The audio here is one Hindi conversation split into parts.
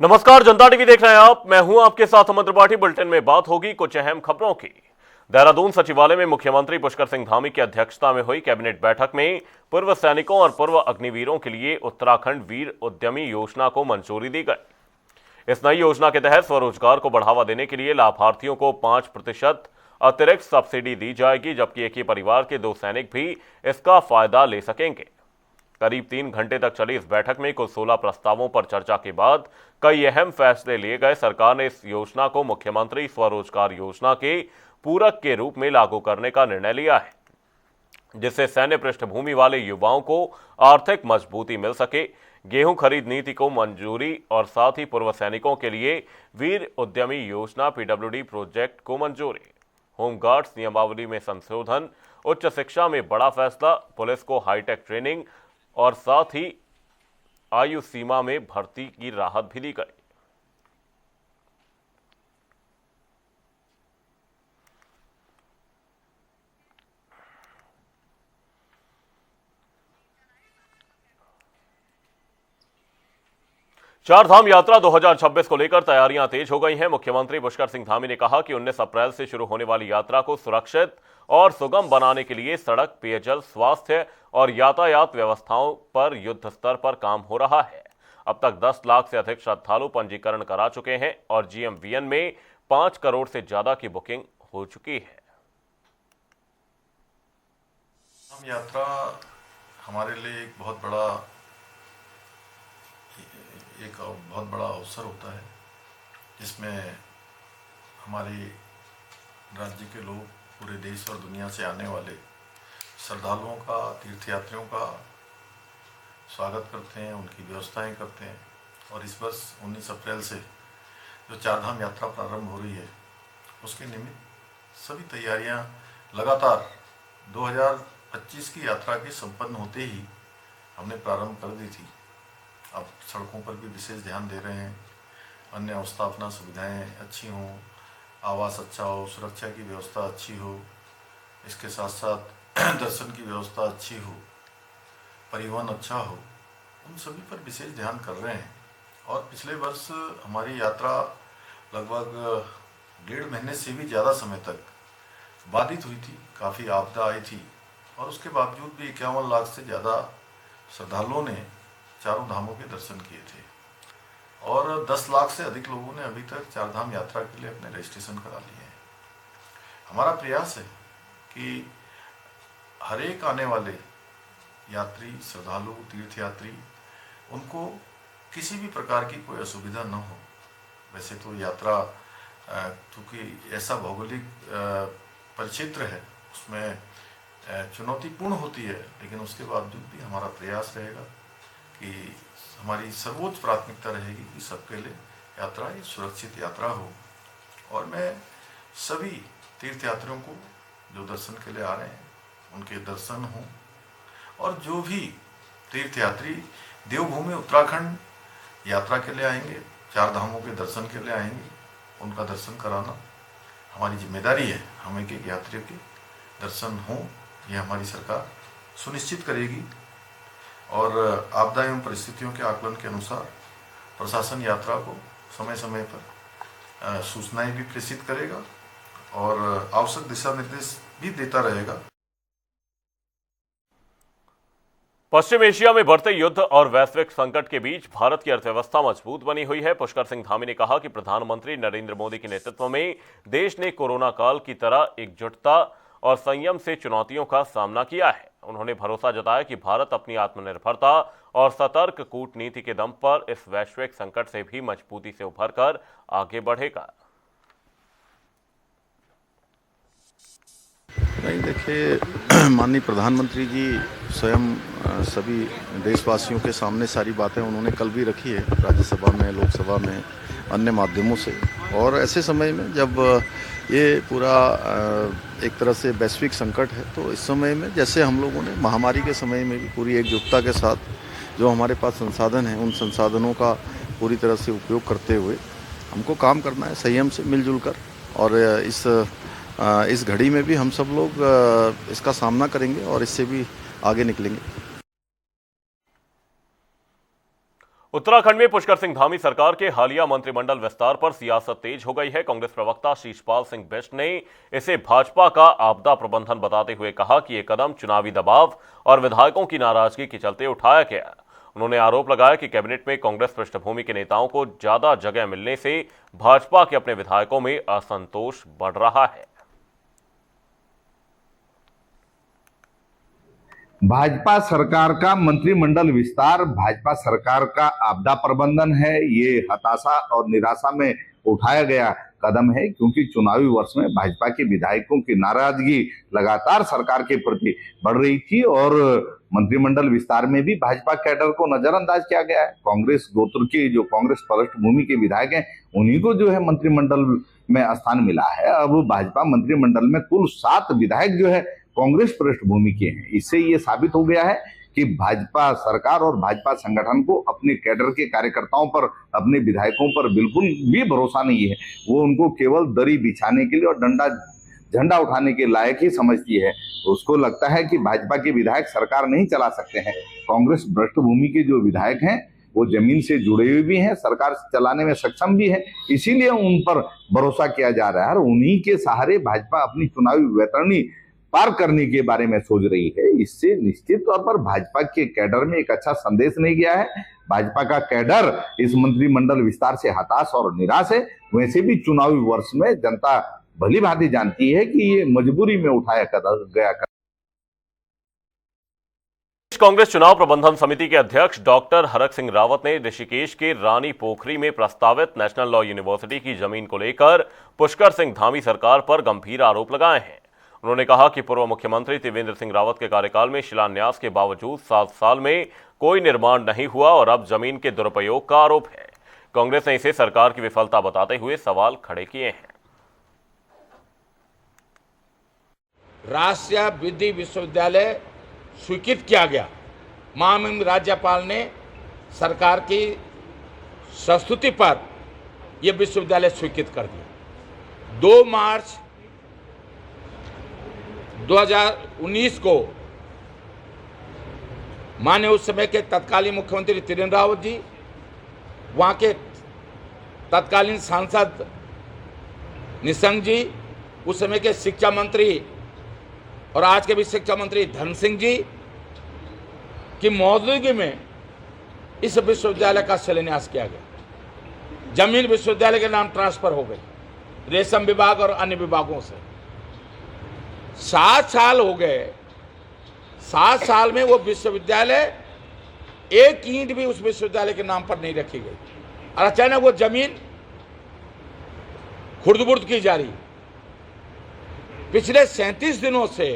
नमस्कार, जनता टीवी देख रहे हैं आप। मैं हूं आपके साथ अमर त्रिपाठी। बुलेटिन में बात होगी कुछ अहम खबरों की। देहरादून सचिवालय में मुख्यमंत्री पुष्कर सिंह धामी की अध्यक्षता में हुई कैबिनेट बैठक में पूर्व सैनिकों और पूर्व अग्निवीरों के लिए उत्तराखंड वीर उद्यमी योजना को मंजूरी दी गई। इस नई योजना के तहत स्वरोजगार को बढ़ावा देने के लिए लाभार्थियों को 5% अतिरिक्त सब्सिडी दी जाएगी, जबकि एक ही परिवार के 2 सैनिक भी इसका फायदा ले सकेंगे। करीब 3 घंटे तक चली इस बैठक में कुल 16 प्रस्तावों पर चर्चा के बाद कई अहम फैसले लिए गए। सरकार ने इस योजना को मुख्यमंत्री स्वरोजगार योजना के पूरक के रूप में लागू करने का निर्णय लिया है, जिससे सैन्य पृष्ठभूमि वाले युवाओं को आर्थिक मजबूती मिल सके। गेहूं खरीद नीति को मंजूरी और साथ ही पूर्व सैनिकों के लिए वीर उद्यमी योजना पीडब्ल्यूडी प्रोजेक्ट को मंजूरी। होमगार्ड्स नियमावली में संशोधन, उच्च शिक्षा में बड़ा फैसला, पुलिस को हाईटेक ट्रेनिंग और साथ ही आयु सीमा में भर्ती की राहत भी दी गई। चारधाम यात्रा 2026 को लेकर तैयारियां तेज हो गई हैं। मुख्यमंत्री पुष्कर सिंह धामी ने कहा कि 19 अप्रैल से शुरू होने वाली यात्रा को सुरक्षित और सुगम बनाने के लिए सड़क, पेयजल, स्वास्थ्य और यातायात व्यवस्थाओं पर युद्ध स्तर पर काम हो रहा है। अब तक 10 लाख से अधिक श्रद्धालु पंजीकरण करा चुके हैं और GMVN में 5 करोड़ से ज्यादा की बुकिंग हो चुकी है। हम यात्रा हमारे लिए एक बहुत बड़ा अवसर होता है, जिसमें हमारे राज्य के लोग पूरे देश और दुनिया से आने वाले श्रद्धालुओं का, तीर्थयात्रियों का स्वागत करते हैं, उनकी व्यवस्थाएं करते हैं। और इस वर्ष 19 अप्रैल से जो चारधाम यात्रा प्रारंभ हो रही है, उसके निमित्त सभी तैयारियां लगातार 2025 की यात्रा के संपन्न होते ही हमने प्रारंभ कर दी थी। अब सड़कों पर भी विशेष ध्यान दे रहे हैं, अन्य अवस्थापना सुविधाएं अच्छी हों, आवास अच्छा हो, सुरक्षा की व्यवस्था अच्छी हो, इसके साथ साथ दर्शन की व्यवस्था अच्छी हो, परिवहन अच्छा हो, उन सभी पर विशेष ध्यान कर रहे हैं। और पिछले वर्ष हमारी यात्रा लगभग 1.5 महीने से भी ज़्यादा समय तक बाधित हुई थी, काफ़ी आपदा आई थी, और उसके बावजूद भी 51 लाख से ज़्यादा श्रद्धालुओं ने चारों धामों के दर्शन किए थे और 10 लाख से अधिक लोगों ने अभी तक चारधाम यात्रा के लिए अपने रजिस्ट्रेशन करा लिए हैं। हमारा प्रयास है कि हर एक आने वाले यात्री, श्रद्धालु, तीर्थयात्री, उनको किसी भी प्रकार की कोई असुविधा न हो। वैसे तो यात्रा चूँकि ऐसा भौगोलिक परिक्षेत्र है, उसमें चुनौतीपूर्ण होती है, लेकिन उसके बावजूद भी हमारा प्रयास रहेगा कि हमारी सर्वोच्च प्राथमिकता रहेगी कि सबके लिए यात्रा एक सुरक्षित यात्रा हो। और मैं सभी तीर्थयात्रियों को जो दर्शन के लिए आ रहे हैं, उनके दर्शन हों, और जो भी तीर्थयात्री देवभूमि उत्तराखंड यात्रा के लिए आएंगे, चार धामों के दर्शन के लिए आएंगे, उनका दर्शन कराना हमारी जिम्मेदारी है। हम एक यात्री के दर्शन हों, यह हमारी सरकार सुनिश्चित करेगी। और आपदा एवं परिस्थितियों के आकलन के अनुसार प्रशासन यात्रा को समय समय पर सूचनाएं भी प्रेषित करेगा और आवश्यक दिशा निर्देश भी देता रहेगा। पश्चिम एशिया में बढ़ते युद्ध और वैश्विक संकट के बीच भारत की अर्थव्यवस्था मजबूत बनी हुई है। पुष्कर सिंह धामी ने कहा कि प्रधानमंत्री नरेंद्र मोदी के नेतृत्व में देश ने कोरोना काल की तरह एकजुटता और संयम से चुनौतियों का सामना किया है। उन्होंने भरोसा जताया कि भारत अपनी आत्मनिर्भरता और सतर्क कूटनीति के दम पर इस वैश्विक संकट से भी मजबूती से उभरकर आगे बढ़ेगा। नहीं, देखिए, माननीय प्रधानमंत्री जी स्वयं सभी देशवासियों के सामने सारी बातें उन्होंने कल भी रखी है, राज्यसभा में, लोकसभा में, अन्य माध्यमों से। और ऐसे समय में जब ये पूरा एक तरह से वैश्विक संकट है, तो इस समय में जैसे हम लोगों ने महामारी के समय में भी पूरी एकजुटता के साथ जो हमारे पास संसाधन हैं, उन संसाधनों का पूरी तरह से उपयोग करते हुए हमको काम करना है, संयम से मिलजुल कर। और इस घड़ी में भी हम सब लोग इसका सामना करेंगे और इससे भी आगे निकलेंगे। उत्तराखंड में पुष्कर सिंह धामी सरकार के हालिया मंत्रिमंडल विस्तार पर सियासत तेज हो गई है। कांग्रेस प्रवक्ता शीशपाल सिंह बिष्ट ने इसे भाजपा का आपदा प्रबंधन बताते हुए कहा कि यह कदम चुनावी दबाव और विधायकों की नाराजगी के चलते उठाया गया। उन्होंने आरोप लगाया कि कैबिनेट में कांग्रेस पृष्ठभूमि के नेताओं को ज्यादा जगह मिलने से भाजपा के अपने विधायकों में असंतोष बढ़ रहा है। भाजपा सरकार का मंत्रिमंडल विस्तार भाजपा सरकार का आपदा प्रबंधन है। ये हताशा और निराशा में उठाया गया कदम है, क्योंकि चुनावी वर्ष में भाजपा के विधायकों की नाराजगी लगातार सरकार के प्रति बढ़ रही थी और मंत्रिमंडल विस्तार में भी भाजपा कैडर को नजरअंदाज किया गया है। कांग्रेस गोत्र के जो कांग्रेस पृष्ठभूमि के विधायक हैं, उन्हीं को जो है मंत्रिमंडल में स्थान मिला है। अब भाजपा मंत्रिमंडल में कुल 7 विधायक जो है कांग्रेस पृष्ठभूमि के हैं। इससे ये साबित हो गया है कि भाजपा सरकार और भाजपा संगठन को अपने कैडर के कार्यकर्ताओं पर, अपने विधायकों पर बिल्कुल भी भरोसा नहीं है। वो उनको केवल दरी बिछाने के लिए और झंडा उठाने के लायक ही समझती है। उसको लगता है कि भाजपा के विधायक सरकार नहीं चला सकते हैं। कांग्रेस पृष्ठभूमि के जो विधायक हैं वो जमीन से जुड़े हुए भी हैं, सरकार चलाने में सक्षम भी है, इसीलिए उन पर भरोसा किया जा रहा है और उन्हीं के सहारे भाजपा अपनी चुनावी वैतरणी पार करने के बारे में सोच रही है। इससे निश्चित तौर पर भाजपा के कैडर में एक अच्छा संदेश नहीं गया है। भाजपा का कैडर इस मंत्रिमंडल विस्तार से हताश और निराश है। वैसे भी चुनावी वर्ष में जनता भली भांति जानती है कि ये मजबूरी में उठाया गया कदम। कांग्रेस चुनाव प्रबंधन समिति के अध्यक्ष डॉक्टर हरक सिंह रावत ने ऋषिकेश के रानी पोखरी में प्रस्तावित नेशनल लॉ यूनिवर्सिटी की जमीन को लेकर पुष्कर सिंह धामी सरकार पर गंभीर आरोप लगाए हैं। उन्होंने कहा कि पूर्व मुख्यमंत्री त्रिवेंद्र सिंह रावत के कार्यकाल में शिलान्यास के बावजूद 7 साल में कोई निर्माण नहीं हुआ और अब जमीन के दुरुपयोग का आरोप है। कांग्रेस ने इसे सरकार की विफलता बताते हुए सवाल खड़े किए हैं। राष्ट्रीय विधि विश्वविद्यालय स्वीकृत किया गया। माननीय राज्यपाल ने सरकार की संस्तुति पर यह विश्वविद्यालय स्वीकृत कर दिया। 2 मार्च 2019 को माननीय उस समय के तत्कालीन मुख्यमंत्री त्रिवेंद्र रावत जी, वहाँ के तत्कालीन सांसद निशंक जी, उस समय के शिक्षा मंत्री और आज के भी शिक्षा मंत्री धन सिंह जी की मौजूदगी में इस विश्वविद्यालय का शिलान्यास किया गया। जमीन विश्वविद्यालय के नाम ट्रांसफर हो गई रेशम विभाग और अन्य विभागों से। 7 साल हो गए। 7 साल में वो विश्वविद्यालय, एक ईंट भी उस विश्वविद्यालय के नाम पर नहीं रखी गई और अचानक वो जमीन खुर्द-बुर्द की जा रही। पिछले 37 दिनों से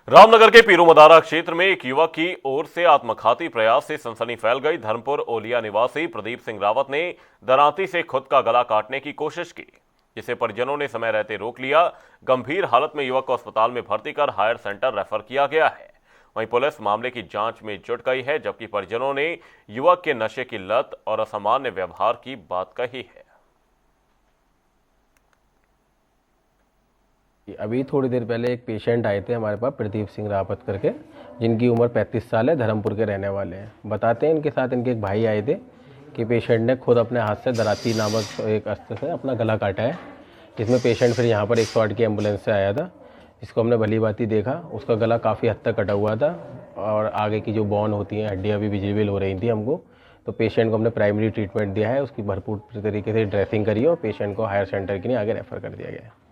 रामनगर के पीरू मदारा क्षेत्र में एक युवक की ओर से आत्मघाती प्रयास से सनसनी फैल गई। धर्मपुर ओलिया निवासी प्रदीप सिंह रावत ने दरांती से खुद का गला काटने की कोशिश की, जिसे परिजनों ने समय रहते रोक लिया। गंभीर हालत में युवक को अस्पताल में भर्ती कर हायर सेंटर रेफर किया गया है। वहीं पुलिस मामले की जांच में जुट गई है, जबकि परिजनों ने युवक के नशे की लत और असामान्य व्यवहार की बात कही है। अभी थोड़ी देर पहले एक पेशेंट आए थे हमारे पास, प्रदीप सिंह रावत करके, जिनकी उम्र 35 साल है, धर्मपुर के रहने वाले हैं। बताते हैं इनके साथ इनके एक भाई आए थे कि पेशेंट ने खुद अपने हाथ से दराती नामक एक अस्त्र से अपना गला काटा है। इसमें पेशेंट फिर यहाँ पर 108 की एम्बुलेंस से आया था। इसको हमने भली भांति देखा, उसका गला काफ़ी हद तक कटा हुआ था और आगे की जो बोन होती हैं, हड्डियाँ भी विजिबल हो रही थी हमको। तो पेशेंट को हमने प्राइमरी ट्रीटमेंट दिया है, उसकी भरपूर तरीके से ड्रेसिंग करी और पेशेंट को हायर सेंटर के लिए आगे रेफर कर दिया गया है।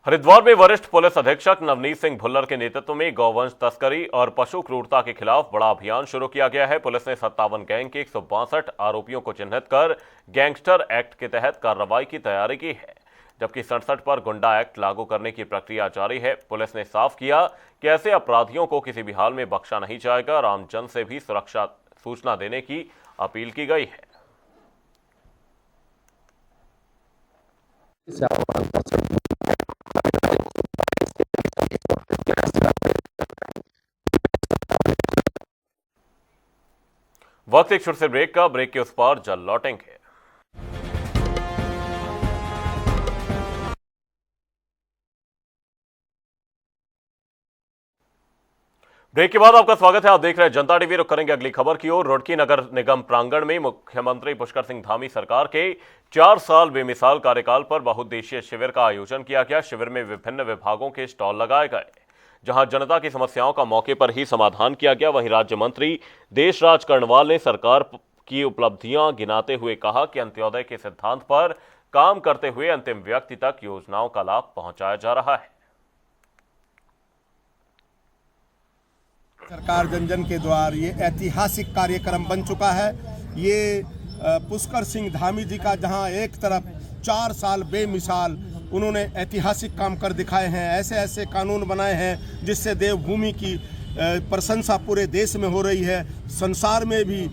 हरिद्वार में वरिष्ठ पुलिस अधीक्षक नवनीत सिंह भुल्लर के नेतृत्व में गौवंश तस्करी और पशु क्रूरता के खिलाफ बड़ा अभियान शुरू किया गया है। पुलिस ने 57 गैंग के 162 आरोपियों को चिन्हित कर गैंगस्टर एक्ट के तहत कार्रवाई की तैयारी की है, जबकि 67 पर गुंडा एक्ट लागू करने की प्रक्रिया जारी है। पुलिस ने साफ किया कि ऐसे अपराधियों को किसी भी हाल में बख्शा नहीं जाएगा और आम जन से भी सुरक्षा सूचना देने की अपील की गई है। वक्त एक छोटे से ब्रेक का। ब्रेक के उस पार जल्द लौटेंगे। ब्रेक के बाद आपका स्वागत है। आप देख रहे हैं जनता टीवी। रुक करेंगे अगली खबर की ओर। रुड़की नगर निगम प्रांगण में मुख्यमंत्री पुष्कर सिंह धामी सरकार के 4 साल बेमिसाल कार्यकाल पर बहुउद्देशीय शिविर का आयोजन किया गया। शिविर में विभिन्न विभागों के स्टॉल लगाए गए, जहां जनता की समस्याओं का मौके पर ही समाधान किया गया। वहीं राज्य मंत्री देशराज कर्णवाल ने सरकार की उपलब्धियां गिनाते हुए कहा कि अंत्योदय के सिद्धांत पर काम करते हुए अंतिम व्यक्ति तक योजनाओं का लाभ पहुंचाया जा रहा है। सरकार जन जन के द्वार ये ऐतिहासिक कार्यक्रम बन चुका है। ये पुष्कर सिंह धामी जी का जहां एक तरफ 4 साल बेमिसाल उन्होंने ऐतिहासिक काम कर दिखाए हैं, ऐसे ऐसे कानून बनाए हैं जिससे देवभूमि की प्रशंसा पूरे देश में हो रही है। संसार में भी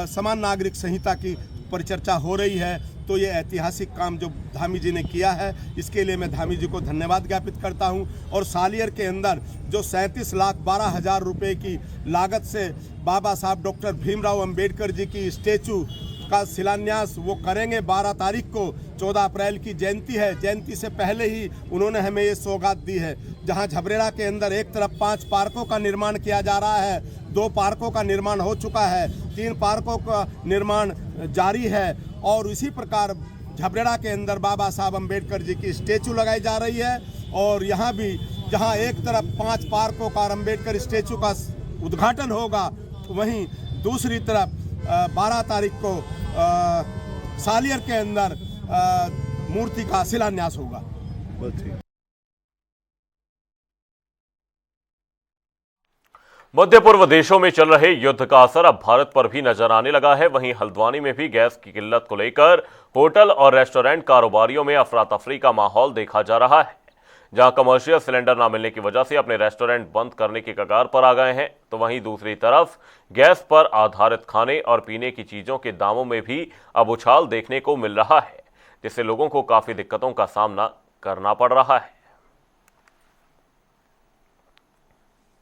समान नागरिक संहिता की परिचर्चा हो रही है। तो ये ऐतिहासिक काम जो धामी जी ने किया है, इसके लिए मैं धामी जी को धन्यवाद ज्ञापित करता हूं। और सालियर के अंदर जो 37,12,000 रुपए की लागत से बाबा साहब डॉक्टर भीमराव अंबेडकर जी की स्टेचू का शिलान्यास वो करेंगे 12 तारीख को। 14 अप्रैल की जयंती है, जयंती से पहले ही उन्होंने हमें ये सौगात दी है। जहां झबरेड़ा के अंदर एक तरफ 5 पार्कों का निर्माण किया जा रहा है, 2 पार्कों का निर्माण हो चुका है, 3 पार्कों का निर्माण जारी है। और इसी प्रकार झबरेड़ा के अंदर बाबा साहब अम्बेडकर जी की स्टेचू लगाई जा रही है। और यहाँ भी जहाँ एक तरफ 5 पार्कों का अम्बेडकर स्टेचू का उद्घाटन होगा, वहीं दूसरी तरफ 12 तारीख को सालियर के अंदर मूर्ति का शिलान्यास होगा। मध्य पूर्व देशों में चल रहे युद्ध का असर अब भारत पर भी नजर आने लगा है। वहीं हल्द्वानी में भी गैस की किल्लत को लेकर होटल और रेस्टोरेंट कारोबारियों में अफरा तफरी का माहौल देखा जा रहा है। जहां कमर्शियल सिलेंडर न मिलने की वजह से अपने रेस्टोरेंट बंद करने की कगार पर आ गए हैं, तो वहीं दूसरी तरफ गैस पर आधारित खाने और पीने की चीजों के दामों में भी अब उछाल देखने को मिल रहा है, जिससे लोगों को काफी दिक्कतों का सामना करना पड़ रहा है।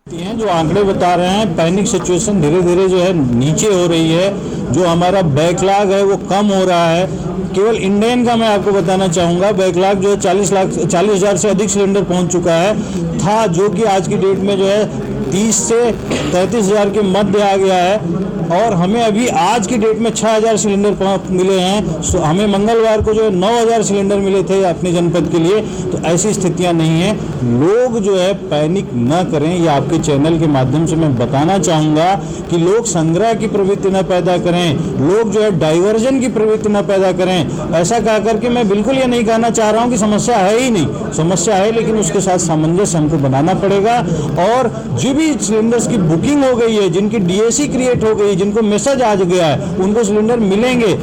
जो आंकड़े बता रहे हैं, पैनिक सिचुएशन धीरे धीरे जो है नीचे हो रही है। जो हमारा बैकलॉग है वो कम हो रहा है। केवल इंडियन का मैं आपको बताना चाहूँगा, बैकलॉग जो है 40,000 से अधिक सिलेंडर पहुंच चुका है था, जो कि आज की डेट में जो है 30 से 33,000 के मध्य आ गया है। और हमें अभी आज की डेट में 6,000 सिलेंडर मिले हैं। हमें मंगलवार को जो है 9,000 सिलेंडर मिले थे अपने जनपद के लिए। तो ऐसी स्थितियां नहीं है। लोग जो है पैनिक न करें, ये आपके चैनल के माध्यम से मैं बताना चाहूँगा कि लोग संग्रह की प्रवृत्ति न पैदा करें, लोग जो है डाइवर्जन की प्रवृत्ति न पैदा करें। ऐसा कह करके मैं बिल्कुल ये नहीं कहना चाह रहा हूँ कि समस्या है ही नहीं, समस्या है, लेकिन उसके साथ सामंजस्य हमको बनाना पड़ेगा। और जो भी सिलेंडर्स की बुकिंग हो गई है, जिनकी DAC क्रिएट हो गई, जिनको मैसेज आ गया है, उनको सिलेंडर मिलेंगे।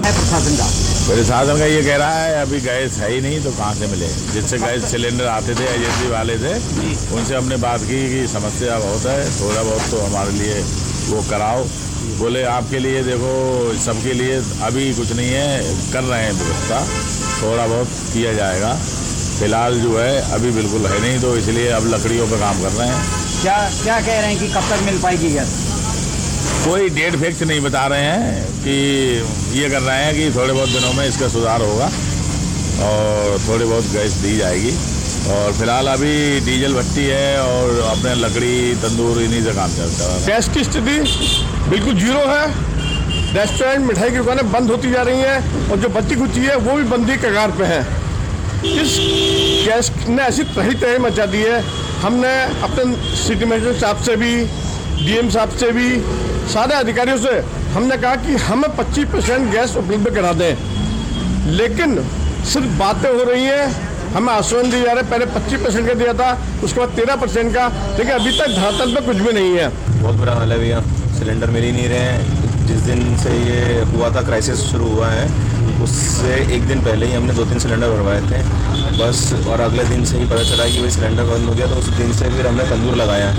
प्रशासन का ये कह रहा है अभी गैस है ही नहीं, तो कहाँ से मिले। जिससे गैस सिलेंडर आते थे एजेंसी वाले थे, उनसे हमने बात की कि समस्या बहुत है, थोड़ा बहुत तो हमारे लिए वो कराओ। बोले आपके लिए देखो, सबके लिए अभी कुछ नहीं है, कर रहे हैं व्यवस्था, थोड़ा बहुत किया जाएगा। फिलहाल जो है अभी बिल्कुल है नहीं, तो इसलिए अब लकड़ियों पर काम कर रहे हैं। क्या कह रहे हैं कि कब तक मिल पाएगी गैस? कोई डेट फिक्स नहीं बता रहे हैं, कि ये कर रहे हैं कि थोड़े बहुत दिनों में इसका सुधार होगा और थोड़ी बहुत गैस दी जाएगी। और फिलहाल अभी डीजल भट्टी है और अपने लकड़ी तंदूर इन्हीं से काम चलता है। गैस की स्थिति बिल्कुल जीरो है। रेस्टोरेंट, मिठाई की दुकानें बंद होती जा रही हैं और जो बच्ची कुची है वो भी बंदी कगार पे है। इस गैस ने ऐसी तहरी मचा दी है। हमने अपने सिटी मैनेजर साहब से भी, DM साहब से भी, सारे अधिकारियों से हमने कहा कि हमें 25% गैस उपलब्ध करा दें, लेकिन सिर्फ बातें हो रही हैं। हमें आश्वासन दिया जा रहा है, पहले 25% का दिया था, उसके बाद 13% का, लेकिन अभी तक धरातल पे कुछ भी नहीं है। बहुत बुरा हाल है भैया, सिलेंडर मिल ही नहीं रहे हैं। जिस दिन से ये हुआ था, क्राइसिस शुरू हुआ है, उससे एक दिन पहले ही हमने 2-3 सिलेंडर भरवाए थे बस, और अगले दिन से ही पता चला कि भाई सिलेंडर बंद हो गया। तो उस दिन से फिर हमने तंदूर लगाया,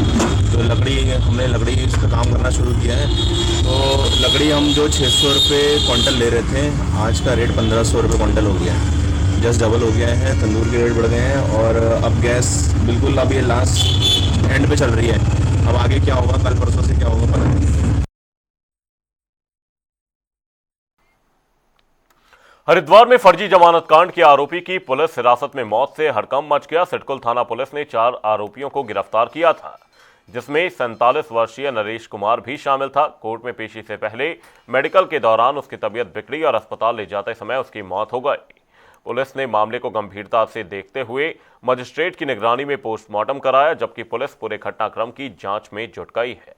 तो हमने लकड़ी का काम करना शुरू किया है। तो लकड़ी हम जो 600 रुपये क्विंटल ले रहे थे, आज का रेट 1,500 रुपये क्विंटल हो गया है, जस्ट डबल हो गया है। तंदूर के रेट बढ़ गए हैं और अब गैस बिल्कुल अब ये लास्ट एंड पे चल रही है। अब आगे क्या होगा, कल परसों से क्या होगा पता नहीं। हरिद्वार में फर्जी जमानत कांड के आरोपी की पुलिस हिरासत में मौत से हड़कंप मच गया। सिडकुल थाना पुलिस ने 4 आरोपियों को गिरफ्तार किया था। जिसमें 47 वर्षीय नरेश कुमार भी शामिल था। कोर्ट में पेशी से पहले मेडिकल के दौरान उसकी तबीयत बिगड़ी और अस्पताल ले जाते समय उसकी मौत हो गई। पुलिस ने मामले को गंभीरता से देखते हुए मजिस्ट्रेट की निगरानी में पोस्टमार्टम कराया, जबकि पुलिस पूरे घटनाक्रम की जांच में जुट गई है।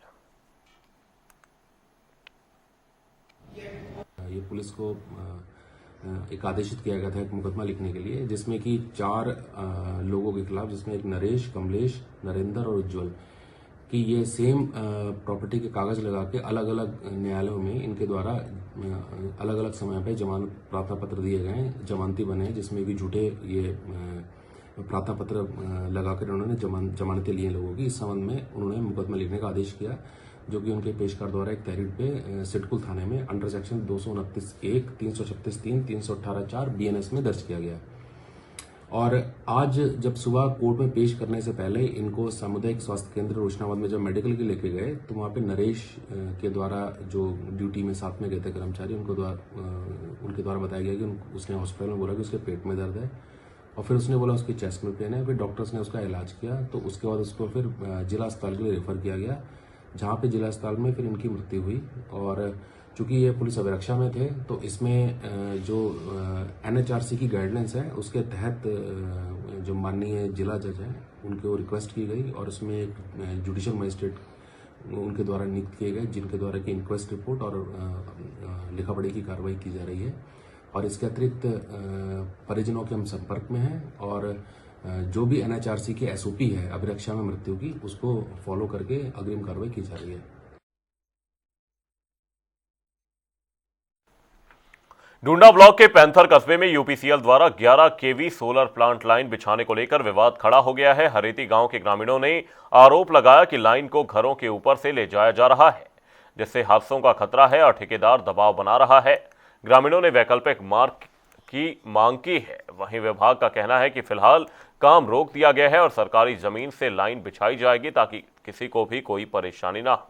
ये पुलिस को एक आदेशित किया गया था एक मुकदमा लिखने के लिए, जिसमें कि 4 लोगों के खिलाफ, जिसमें एक नरेश, कमलेश, नरेंद्र और उज्जवल कि ये सेम प्रॉपर्टी के कागज लगा के अलग अलग न्यायालयों में इनके द्वारा अलग अलग समय पे जमानत प्रार्थना पत्र दिए गए हैं, जमानती बने हैं, जिसमें कि झूठे ये प्रार्थना पत्र लगाकर उन्होंने जमानतें ली हैं लोगों की। इस संबंध में उन्होंने मुकदमा लिखने का आदेश किया, जो कि उनके पेशकार द्वारा एक तहरीर पे सिडकुल थाने में अंडर सेक्शन 229(1), 336(3), 318(4) BNS में दर्ज किया गया। और आज जब सुबह कोर्ट में पेश करने से पहले इनको सामुदायिक स्वास्थ्य केंद्र रोशनाबाद में जब मेडिकल के लेके गए, तो वहाँ पे नरेश के द्वारा जो ड्यूटी में साथ में गए थे कर्मचारी, उनके द्वारा बताया गया कि उसने हॉस्पिटल में बोला कि उसके पेट में दर्द है, और फिर उसने बोला उसके चेस्ट में पेन है। फिर डॉक्टर्स ने उसका इलाज किया, तो उसके बाद उसको फिर जिला अस्पताल के लिए रेफर किया गया, जहाँ पे जिला अस्पताल में फिर इनकी मृत्यु हुई। और चूंकि ये पुलिस अभिरक्षा में थे, तो इसमें जो NHRC की गाइडलाइंस है उसके तहत जो माननीय जिला जज हैं उनके वो रिक्वेस्ट की गई, और उसमें एक जुडिशियल मजिस्ट्रेट उनके द्वारा नियुक्त किए गए, जिनके द्वारा की इंक्वेस्ट रिपोर्ट और लिखा पढ़ी की कार्रवाई की जा रही है। और इसके अतिरिक्त परिजनों के हम संपर्क में हैं, और जो भी NHRC की SOP है अभिरक्षा में मृत्यु की, उसको फॉलो करके अग्रिम कार्रवाई की जा रही है। डूंडा ब्लॉक के पैंथर कस्बे में UPCL द्वारा 11 kV सोलर प्लांट लाइन बिछाने को लेकर विवाद खड़ा हो गया है। हरेती गांव के ग्रामीणों ने आरोप लगाया कि लाइन को घरों के ऊपर से ले जाया जा रहा है, जिससे हादसों का खतरा है और ठेकेदार दबाव बना रहा है। ग्रामीणों ने वैकल्पिक मार्ग की मांग की है। वहीं विभाग का कहना है कि फिलहाल काम रोक दिया गया है और सरकारी जमीन से लाइन बिछाई जाएगी ताकि किसी को भी कोई परेशानी ना हो।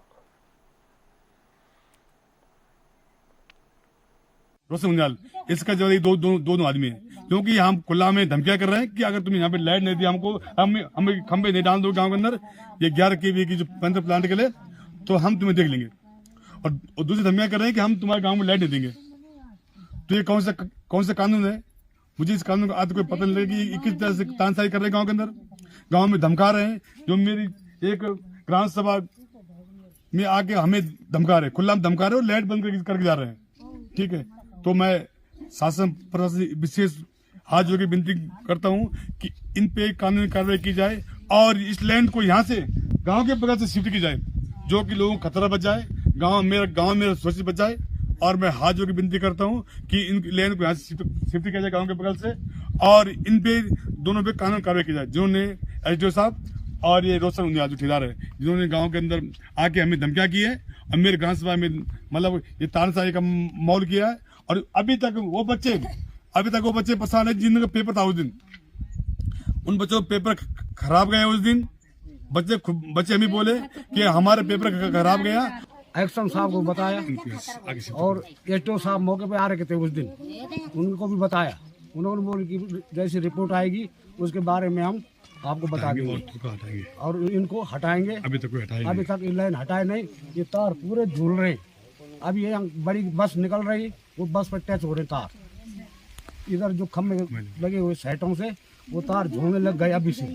इसका जवाब दोनों आदमी है, क्योंकि हम खुला में धमकियां कर रहे हैं कि अगर तुम यहाँ पे लाइट नहीं दी हमको, हम खंबे नहीं डाल दो गांव के अंदर ये 11 kV की जो पैंथर प्लांट के लिए, तो हम तुम्हें देख लेंगे। और दूसरी धमकियां कर रहे हैं कि हम तुम्हारे गांव में लाइट नहीं देंगे। तो ये कौन सा कानून है? मुझे इस कानून का आज कोई पता नहीं लगा कि किस तरह से तानसाई कर रहे हैं गाँव के अंदर, गाँव में धमका रहे हैं। जो मेरी एक ग्राम सभा में आके हमें धमका रहे, खुला धमका रहे और लाइट बंद करके जा रहे हैं। ठीक है, तो मैं शासन प्रशासन विशेष हाथ जोड़ के विनती करता हूं कि इन पे कानूनी कार्रवाई की जाए और इस लैंड को यहां से गांव के बगल से शिफ्ट की जाए, जो कि लोगों को खतरा बच जाए, गांव मेरा सुरक्षित बच जाए। और मैं हाथ जोड़ के विनती करता हूं कि इन लैंड को यहाँ से शिफ्ट किया जाए गाँव के बगल से, और इन पे दोनों पे कानूनी कार्रवाई की जाए। जिन्होंने SDO साहब और ये रोशन उनियाल जो ठेकेदार है, जिन्होंने गाँव के अंदर आके हमें धमकियां की है और मेरे ग्राम सभा में मतलब ये तानाशाही का माहौल किया है। और अभी तक वो बच्चे परेशान है जिनका पेपर था उस दिन, उन बच्चों का पेपर खराब गया उस दिन। बच्चे हमें बोले कि हमारे पेपर खराब गया। एक्शन साहब को बताया और SDO साहब मौके पे आ रहे थे उस दिन, उनको भी बताया। उन्होंने बोले कि जैसी रिपोर्ट आएगी उसके बारे में हम आपको बता देंगे और इनको हटाएंगे। अभी तक ये लाइन हटाए नहीं, ये तार पूरे झूल रहे। अभी ये बड़ी बस निकल रही, वो बस पर टच हो रहे तार, इधर जो खम्भे लगे हुए साइटों से वो तार झूलने लग गए अभी से।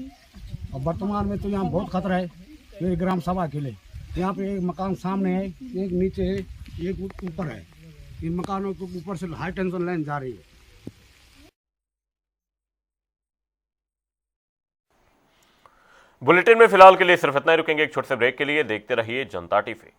और वर्तमान में तो यहाँ बहुत खतरा है मेरी ग्राम सभा के लिए। यहाँ पे एक मकान सामने है, एक नीचे है, एक ऊपर है। इन मकानों के ऊपर से हाई टेंशन लाइन जा रही है। बुलेटिन में फिलहाल के लिए सिर्फ इतना ही, रुकेंगे एक छोटे से ब्रेक के लिए। देखते रहिए जनता टीवी।